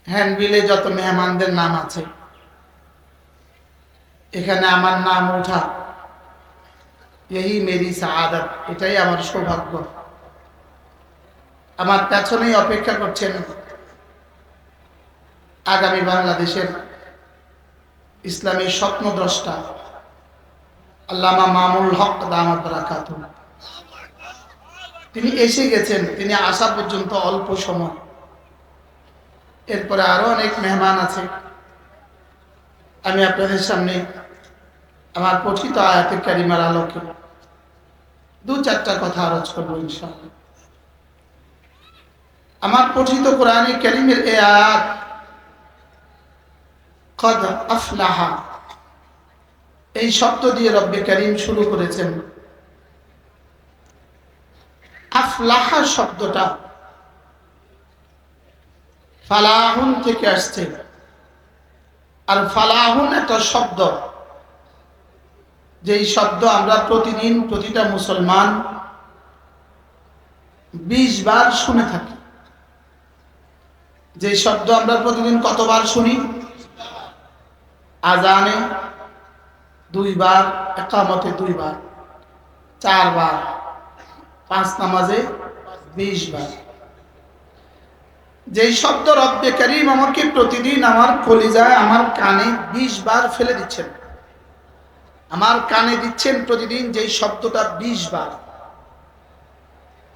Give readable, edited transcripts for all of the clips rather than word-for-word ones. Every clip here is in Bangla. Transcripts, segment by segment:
হ্যান্ডবিলে যত মেহমানদের নাম আছে, এখানে আমার নাম ওঠা, এই মেরি সাআদত, এটাই আমার সৌভাগ্য। আমার পেছনেই অপেক্ষা করছেন আগামী বাংলাদেশের ইসলামী স্বপ্নদ্রষ্টা আল্লামা মামুল হক দামাত বারাকাতুহু। তিনি এসে গেছেন, তিনি আসা পর্যন্ত অল্প সময়, এরপরে আরো অনেক মেহমান আছে। আমি আপনাদের সামনে আমার পঠিত আয়াতে কারিমার আলোকে দু চারটা কথা আলোচ করবো ইনশাআল্লাহ। আমার পঠিত কোরআনে কারিমের এই আয়াত কদ আফলাহা, এই শব্দ দিয়ে রব্বে কারিম শুরু করেছেন। আফলাহা শব্দটা ফালাহুন থেকে আসছে, আর ফালাহুন একটা শব্দ, যেই শব্দ আমরা প্রতিদিন প্রতিটা মুসলমান 20 বার শুনে থাকি। যে শব্দ আমরা প্রতিদিন কতবার শুনি? আজানে 2 বার, ইকামতে 2 বার, 4 বার, 5 নামাজে 20 বার। যেই শব্দ রব্বে কারীম আমাকে প্রতিদিন আমার কলিজায়, আমার কানে 20 বার ফেলে দিচ্ছেন, আমার কানে দিচ্ছেন প্রতিদিন যেই শব্দটা 20 বার।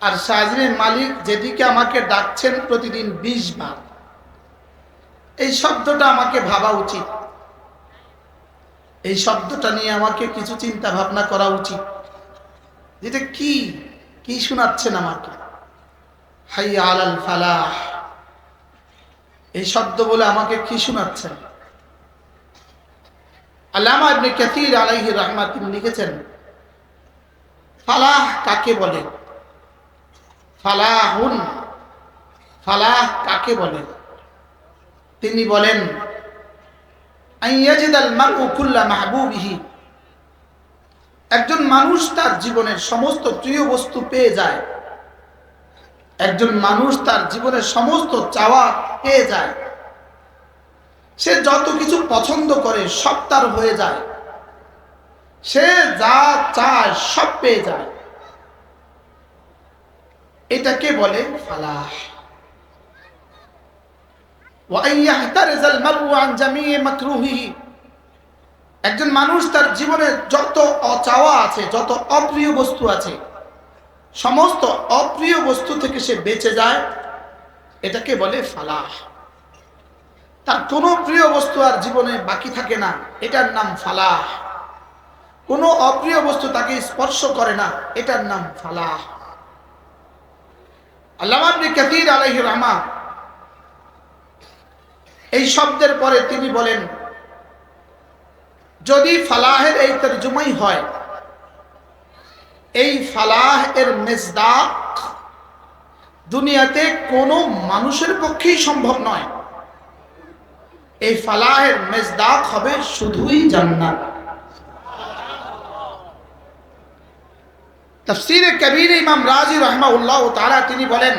আর সাজরে মালিক যেদিকে আমাকে ডাকছেন প্রতিদিন 20 বার, এই শব্দটা আমাকে ভাবা উচিত, এই শব্দটা নিয়ে আমাকে কিছু চিন্তা ভাবনা করা উচিত। যেটা কি কি শোনাচ্ছেন আমাকে? হাইয়া আলাল ফালাহ, এই শব্দ বলে আমাকে কি শোনাচ্ছেন? আল্লামা ইবনে কাসির আলাইহি রাহমাত তিনি লিখেছেন, ফালাহ কাকে বলে? ফালাহুন, ফালাহ কাকে বলে? তিনি বলেন, আইয়াজিদাল মারউ কুল্লা মাহবুবিহি, একজন মানুষ তার জীবনের সমস্ত প্রিয় বস্তু পেয়ে যায়, একজন মানুষ তার জীবনের সমস্ত চাওয়া পেয়ে যায়, সে যত কিছু পছন্দ করে সব তার হয়ে যায়, সে যা চায় সব পেয়ে যায়, এটাকে বলে ফালাহ। ওয়া আইয়াহতারিজাল মারউ আন জামিই মাকরুহিহি, একজন মানুষ তার জীবনে যত অচাওয়া আছে, যত অপ্রিয় বস্তু আছে, সমস্ত অপ্রিয় বস্তু থেকে সে বেঁচে যায়, এটাকে বলে ফালাহ। তার কোনো প্রিয় বস্তু আর জীবনে বাকি থাকে না, এটার নাম ফালাহ। কোনো অপ্রিয় বস্তু তাকে স্পর্শ করে না, এটার নাম ফালাহ। আল্লামা ইবনে কাসির আলাইহি রাহমাত এই শব্দের পরে তিনি বলেন, যদি ফালাহের এই তরজমাই হয়, এই ফালাহ এর মেজদাক দুনিয়াতে কোনো মানুষের পক্ষেই সম্ভব নয়। এই ফালাহের মেজদাক হবে শুধুই জান্নাত। তাফসীরে কবীরে ইমাম রাজি রাহিমাহুল্লাহ তাআলা তিনি বলেন,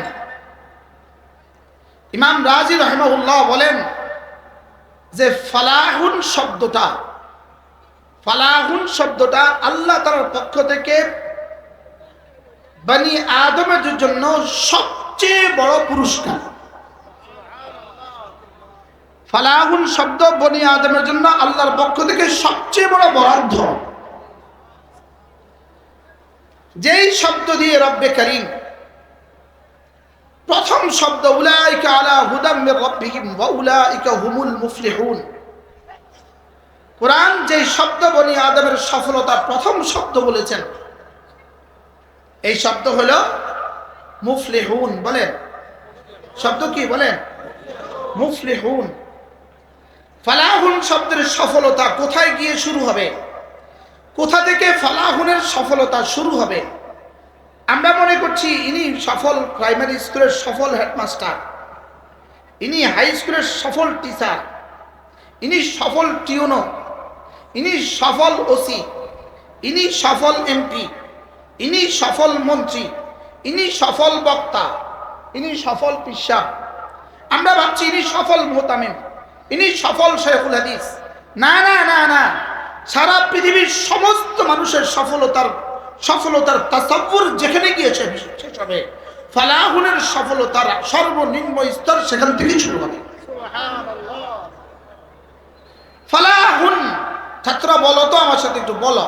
ইমাম রাজি রাহিমাহুল্লাহ বলেন যে ফালাহুন শব্দটা, ফালাহুন শব্দটা আল্লাহ তাআলার পক্ষ থেকে বনি আদমের জন্য সবচেয়ে বড় পুরস্কার। ফালাহুন শব্দ বনি আদমের জন্য আল্লাহর পক্ষ থেকে সবচেয়ে বড় বরাদ্দ। যেই শব্দ দিয়ে রব্বে কারীম প্রথম শব্দ উলাইকা আলা হুদাম মির রাব্বিহিম ওয়া উলাইকা হুমুল মুফলিহুন, কোরআন যেই শব্দ বনি আদমের সফলতা প্রথম শব্দ বলেছেন, এই শব্দ হলো মুফলিহুন। বলেন শব্দ কি? বলেন মুফলিহুন। ফালাহুন শব্দের সফলতা কোথায় গিয়ে শুরু হবে? কোথা থেকে ফালাহুনের সফলতা শুরু হবে? আমরা মনে করছি ইনি সফল প্রাইমারি স্কুলের সফল হেডমাস্টার, ইনি হাই স্কুলের সফল টিচার, ইনি সফল টিউনো, ইনি সফল ওসি, ইনি সফল এমপি, ইনি সফল মন্ত্রী, ইনি সফল বক্তা, ইনি সফল পিসা। আমরা ভাবছি ইনি সফল মুহতামিম, ইনি সফল শেখুল হাদিস। না না না না, সারা পৃথিবীর সমস্ত মানুষের সফলতার তাসাব্বুর যেখানে গিয়ে শেষ হবে, ফালাহুনের সফলতার সর্বনিম্ন স্তর সেখান থেকে শুরু হবে। ফালাহুন, ছাত্র বলো তো আমার সাথে একটু বলো।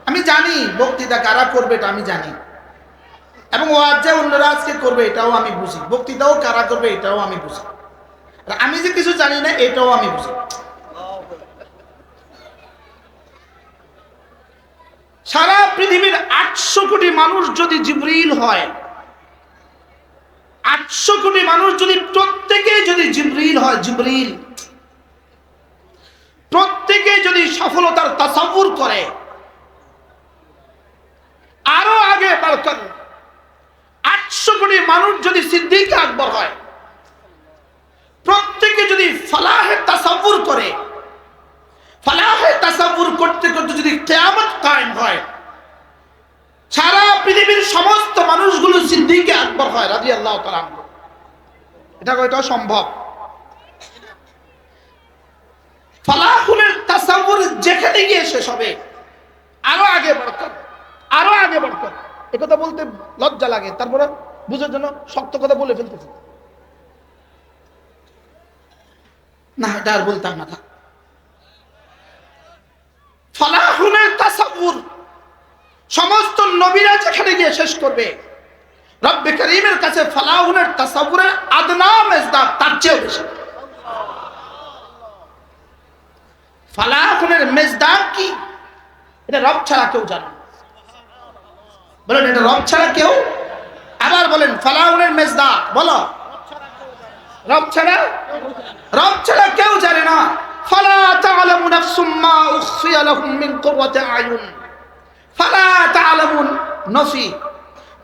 আমি জানি বক্তৃতা কারা করবে এটা আমি জানি, এবং ওয়াজ যে অন্যরা আজকে করবে এটাও আমি বুঝি, বক্তৃতাও কারা করবে এটাও আমি বুঝি, আর আমি যে কিছু জানি না এটাও আমি বুঝি। সারা পৃথিবীর 800 কোটি মানুষ যদি জিবরিল হয়, 800 কোটি মানুষ যদি প্রত্যেকে যদি জিবরিল হয়, জিবরিল প্রত্যেকে যদি সফলতার তাসাব্বুর করে, আরো আগে বাড়তেন 800 কোটি মানুষ যদি সিদ্দিক আকবর হয়, প্রত্যেকে যদি ফালাহে তাসাব্বুর করে, ফালাহে তাসাব্বুর করতে করতে যদি কিয়ামত কায়েম হয়, সারা পৃথিবীর সমস্ত মানুষগুলো সিদ্দিক আকবর হয় রাদিয়াল্লাহু তাআলা আনহু, এটা সম্ভব। ফালাহুলের তাসাব্বুর যেখানে গিয়ে শেষ হবে, আরো আগে বাড়তেন, আরো আগে বাড়তেন। একথা বলতে লজ্জা লাগে, তারপরে বুঝার জন্য শক্ত কথা বলে ফেলতেছে, না এটা আর বলতাম না। ফালাহুলের তাসাব্বুর সমস্ত নবীরা যেখানে গিয়ে শেষ করবে, রব্বে করিমের কাছে ফালাহুলের তাসাব্বুরের আদনা মেজদাক তার চেয়েও বেশি। ফালাহুলের মেজদাক কি এটা রব ছাড়া কেউ জানে না। বলেন এটা রব ছাড়া কেউ, আবার বলেন ফালাহুলের মেজদাক, বলো রব ছাড়া কেউ জানে না। ফালা তা'লামু নাফসুম মা উখফিয়া লাহুম মিন কুররাতি আয়ুন, ফালা তা'লামুন নফি,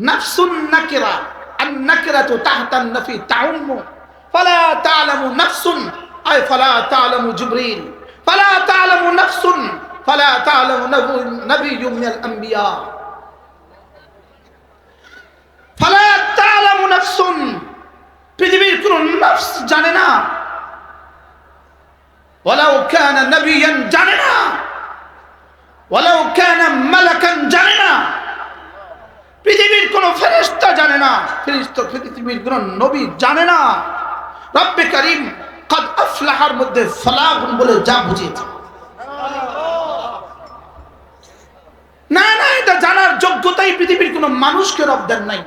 নাফসুন নাকিরা, আন নাকিরাতু তাহতা আন নফি তাউম্মু, ফালা তা'লামু নাফসুন আই ফালা তা'লামু জিবরিল, ফালা তা'লামু নাফসুন ফালা তা'লামু নাবিয়্যুম মিনাল আম্বিয়া, ফালা তা'লামু নাফসুন, পৃথিবীর কোন নফস জানে না, ওয়ালাউ কানা নবিয়ান জানে না, ওয়ালাউ কানা মালাকান জানে না, পৃথিবীর কোন ফেরেশতা জানে না, পৃথিবীর কোন নবী জানে না। রব্বে করিম কদ আফলাহার মধ্যে ফালাহুন বলে যা বুঝিয়েছে, না না এটা জানার যোগ্যতাই পৃথিবীর কোন মানুষকে রব দেন নাই।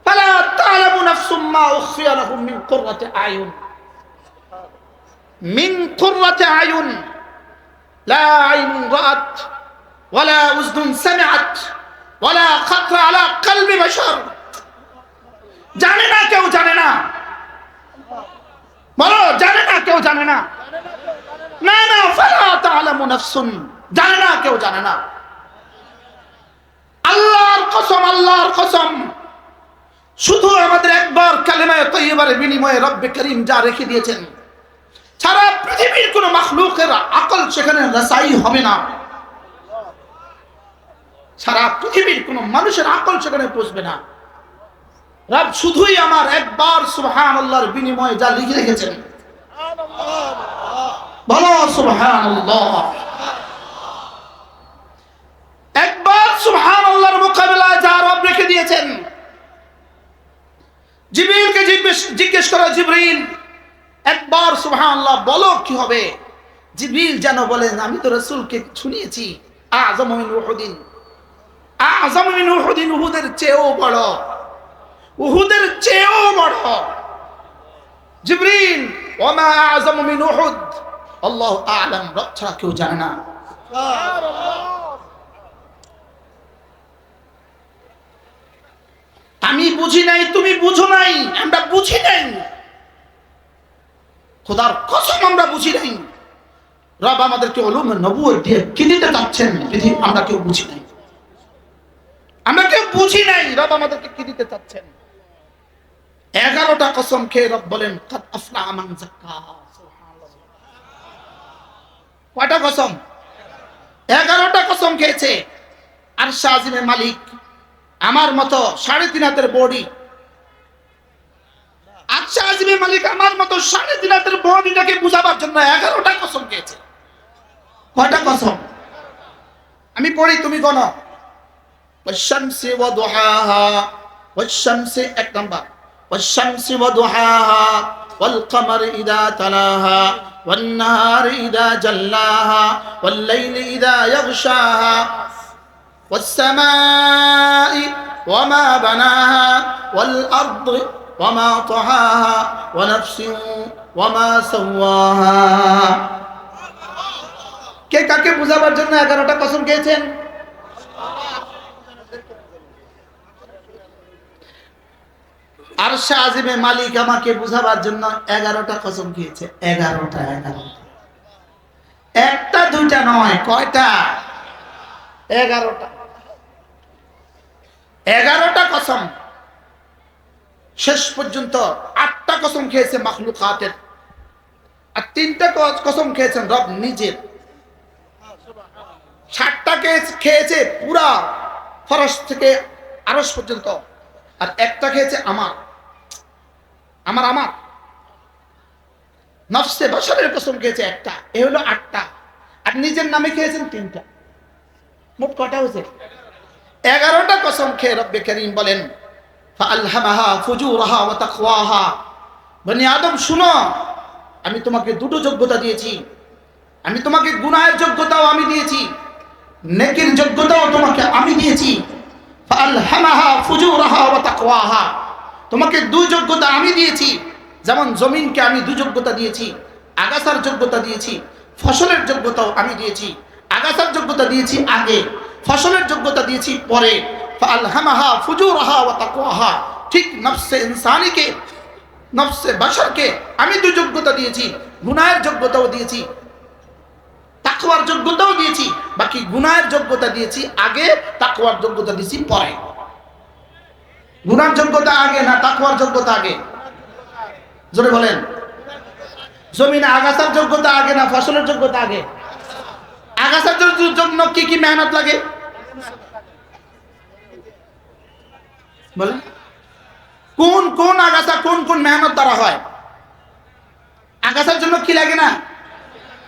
ফালা তা'লামু নাফসুম মা উখফিয়া লাহুম মিন কুররাতি আয়ুন, মিন কুররাতি আয়ুন, লা আইনুন রাআত ওয়ালা উযনুন সামিআত ওয়ালা খাতরা আলা কলবি বাশার, জানে না কেউ জানে না, বলো জানে না কেউ জানে না, না না ফালা তা'লামু নাফসুন, জানে না কেউ জানে না। আল্লাহর কসম, আল্লাহর কসম, শুধু আমাদের একবার কালেমায়ে তাইয়্যিবার বিনিময়ে রব্বে করিম যা রেখে দিয়েছেন, সারা পৃথিবীর কোন মাখলুকের আকল সেখানে রাসাই হবে না, সারা পৃথিবীর কোন মানুষের আকল সেখানে পৌঁছবে না। রব শুধুই আমার একবার সুবহানাল্লাহর বিনিময়ে যা লিখে রেখেছেন, বলো সুবহানাল্লাহ। একবার সুবহানাল্লাহর মোকাবেলায় যা রব রেখে দিয়েছেন, জিবরিলকে জিজ্ঞেস করো, জিবরিল একবার সুবহানাল্লাহ বলো কি হবে। জিবরিল যেন বলেন আমি তো রাসূলকে শুনিয়েছি, আযম মিন উহুদিন, আযম মিন উহুদিন, উহুদের চেয়েও বড়, উহুদের চেয়েও বড়। জিবরিল ওমা আযম মিন উহুদ, আল্লাহু আ'লাম, রব ছাড়া কেউ জানে না। আমি বুঝি নাই, তুমি বুঝো নাই, আমরা বুঝি নাই, খোদার কসম আমরা বুঝি নাই। রব আমাদেরকে উলুমে নবুয়ত দিয়ে কি দিতে চাচ্ছেন পৃথিবী আমরা কেউ বুঝি নাই, আমরা কেউ বুঝি নাই রব আমাদেরকে কি দিতে চাচ্ছেন। 11টা কসম খেয়ে রব বলেন কাদ আফলাহা মান যাক্কাহা, সুবহানাল্লাহ। কয়টা কসম? 11টা কসম খেয়েছে। আরশ আজিমের মালিক, আমার মতো 3.5 হাতের বডি, আচ্ছা আজিমে মালিক আমার মতো 3.5 হাতের বডিটাকে বুঝাবার জন্য 11টা কসম খেয়েছে। কয়টা কসম? আমি পড়ি, তুমি গণো। ওয়াশ-শামসি ওয়া দুহাহা, ওয়াশ-শামসি 1 নাম্বার, ওয়াশ-শামসি ওয়া দুহাহা, ওয়াল কমারি ইযা তালাহা, ওয়ান নাহারি ইযা জাল্লাহা, ওয়াল লাইলি ইযা ইয়াগশাহা, ওয়াস সামাই ওয়া মা বানাহা, ওয়াল আরদি ওয়া মা তাহাহা, ওয়া নাফসিন ওয়া মা সাওয়াহা। কে কাকে বুঝাবার জন্য 11টা কসম খেয়েছেন? আরশে আজিমে মালিক আমাকে বুঝাবার জন্য 11টা কসম খেয়েছে। 11টা। একটা দুইটা নয়, কয়টা? 11টা। 11টা কসম। শেষ পর্যন্ত 8টা কসম খেয়েছে মাখলুকাতের, আর 3টা কসম খেয়েছেন রব নিজের। 7টা খেয়েছে পুরা ফরশ থেকে আরশ পর্যন্ত, আর একটা খেয়েছে আমার। নফসে বাশারের কসম খেয়েছে একটা, এ হলো 8টা, আর নিজের নামে খেয়েছেন 3টা। মোট কয়টা হয়েছে? 11টা কসম খেয়ে রব্বে কারীম বলেন ফাআলহামাহা ফুজুরাহা ওয়া তাকওয়াহা। বনি আদম শুনো, আমি তোমাকে 2টো যোগ্যতা দিয়েছি। আমি তোমাকে গুনাহের যোগ্যতাও আমি দিয়েছি, নেকির যোগ্যতাও তোমাকে আমি দিয়েছি। ফাআলহামাহা ফুজুরাহা ওয়া তাকওয়াহা, তোমাকে 2 যোগ্যতা আমি দিয়েছি। যেমন জমিনকে আমি 2 যোগ্যতা দিয়েছি, আগাছার যোগ্যতা দিয়েছি, ফসলের যোগ্যতাও আমি দিয়েছি। আগাছার যোগ্যতা দিয়েছি আগে, ফসলের যোগ্যতা দিয়েছি পরে। ফাআলহামাহা ফুজুরাহা ওয়া তাকওয়াহা, ঠিক নফসে ইনসানিকে, নফসে বাশারকে আমি 2 যোগ্যতা দিয়েছি, গুনাহের যোগ্যতাও দিয়েছি, তাকওয়ার যোগ্যতাও দিয়েছি। বাকি গুনাহের যোগ্যতা দিয়েছি আগে, তাকওয়ার যোগ্যতা দিয়েছি পরে। গুনার যোগ্যতা আগে না তাকওয়ার যোগ্যতা আগে? জোরে বলেন। জমিনে আগাছার যোগ্যতা আগে না ফসলের যোগ্যতা আগে? আগাছার জন্য কি কি মেহনত লাগে বলেন? কোন কোন আগাছা কোন কোন মেহনত দ্বারা হয়? আগাছার জন্য কি লাগে না?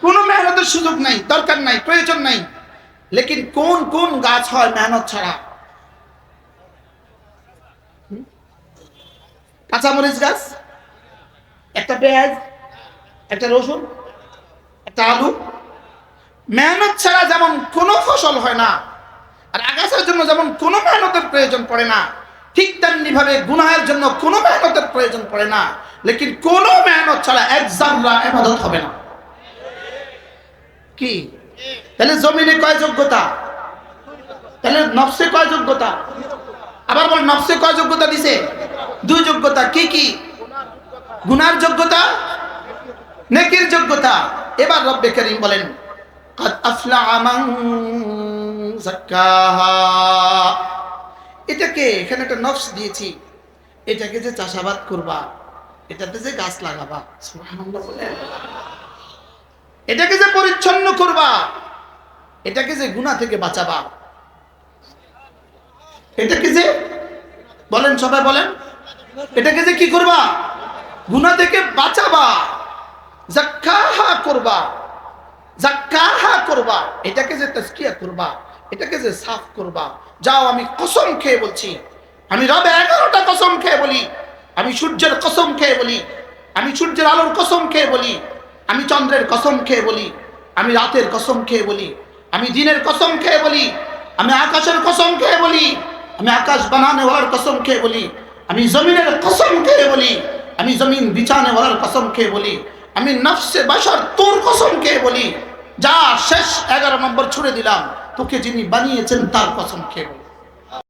কোনো মেহনতের সুযোগ নাই, দরকার নাই, প্রয়োজন নাই। লেকিন কোন কোন গাছ হয় মেহনত ছাড়া? কাঁচামরিচ গাছ, একটা পেঁয়াজ, একটা রসুন, একটা আলু। মেহনত ছাড়া যেমন কোনো ফসল হয় না, আর আগাছার জন্য যেমন কোনো মেহনতের প্রয়োজন পড়ে না, ঠিক তেমনি ভাবে গুনাহের জন্য কোনো মেহনতের প্রয়োজন পড়ে না। লেকিন কোনো মেহনত ছাড়া 1 জাররা ইবাদত হবে না। কি তাহলে জমিনে কয় যোগ্যতা? তাহলে নফসে কয় যোগ্যতা? আবার বল, নফসে কয় যোগ্যতা দিছে? 2 যোগ্যতা। কি কি? গুনার যোগ্যতা, নেকির যোগ্যতা। এবার রব্বে কারীম বলেন কাদ আফলাহা মান যাক্কাহা। এটাকে এখানে একটা নফস দিয়েছি, এটাকে যে চাষাবাদ করবা, এটাতে যে গাছ লাগাবা, সুবহানাল্লাহ বলেন, এটাকে যে পরিচ্ছন্ন করবা, এটাকে যে গুনাহ থেকে বাঁচাবা, এটাকে যে বলেন, সবাই বলেন, এটাকে যে কি করবা? গুনাহ থেকে বাঁচাবা, যাক্কাহা করবা, যাক্কাহা করবা, এটাকে যে তাজকিয়া করবা, এটাকে যে সাফ করবা। যাও, আমি কসম খেয়ে বলছি, আমি রব 11টা কসম খেয়ে বলি, আমি সূর্যের কসম খেয়ে বলি, আমি সূর্যের আলোর কসম খেয়ে বলি, আমি চন্দ্রের কসম খেয়ে বলি, আমি রাতের কসম খেয়ে বলি, আমি দিনের কসম খেয়ে বলি, আমি আকাশের কসম খেয়ে বলি, আমি আকাশ বানানেওয়ালার কসম খেয়ে বলি, আমি জমিনের কসম খেয়ে বলি, আমি জমিন বিছানেওয়ালার কসম খেয়ে বলি, আমি নফসে বাশার তোর কসম খেয়ে বলি। যা, শেষ 11 নম্বর ছুড়ে দিলাম, তোকে যিনি বানিয়েছেন তার কসম খেয়ে বলি।